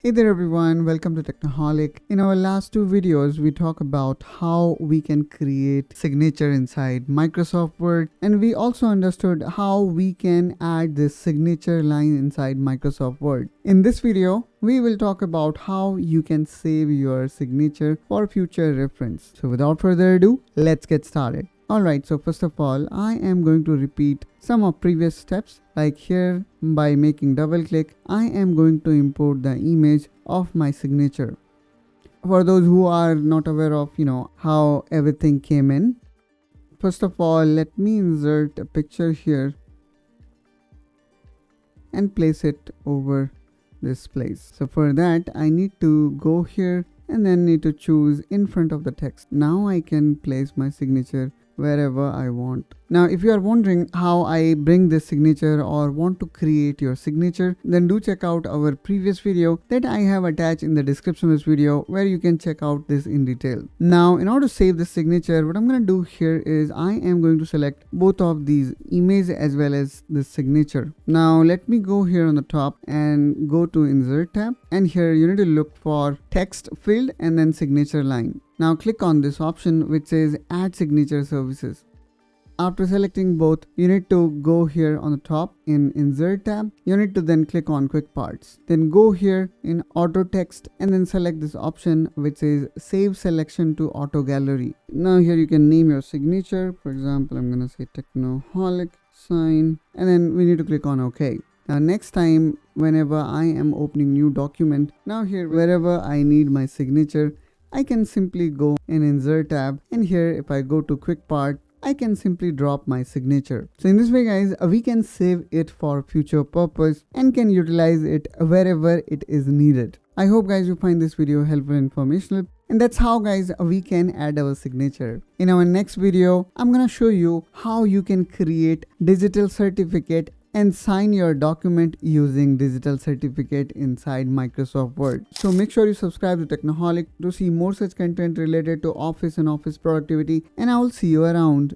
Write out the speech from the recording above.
Hey there everyone, welcome to Technoholic. In our last two videos, we talk about how we can create signature inside Microsoft Word, and we also understood how we can add this signature line inside Microsoft Word. In this video, we will talk about how you can save your signature for future reference. So without further ado, let's get started. Alright, so first of all, I am going to repeat some of previous steps. Like here, by making double click, I am going to import the image of my signature. For those who are not aware of, how everything came in. First of all, let me insert a picture here and place it over this place. So for that, I need to go here and then need to choose in front of the text. Now I can place my signature wherever I want. Now, if you are wondering how I bring this signature or want to create your signature, then do check out our previous video that I have attached in the description of this video where you can check out this in detail. Now, in order to save this signature, what I'm going to do here is I am going to select both of these image as well as this signature. Now, let me go here on the top and go to Insert tab, and here you need to look for text field and then signature line. Now click on this option which says Add Signature Services. After selecting both, you need to go here on the top in Insert tab. You need to then click on Quick Parts. Then go here in AutoText and then select this option which says Save Selection to Auto Gallery. Now here you can name your signature. For example, I'm going to say Technoholic sign, and then we need to click on OK. Now next time whenever I am opening new document, now here wherever I need my signature, I can simply go in Insert tab, and here if I go to Quick Part, I can simply drop my signature. So in this way guys, we can save it for future purpose and can utilize it wherever it is needed. I hope guys you find this video helpful and informational. And that's how guys we can add our signature. In our next video, I'm gonna show you how you can create digital certificate and sign your document using digital certificate inside Microsoft Word. So make sure you subscribe to Technoholic to see more such content related to office and office productivity, and I will see you around.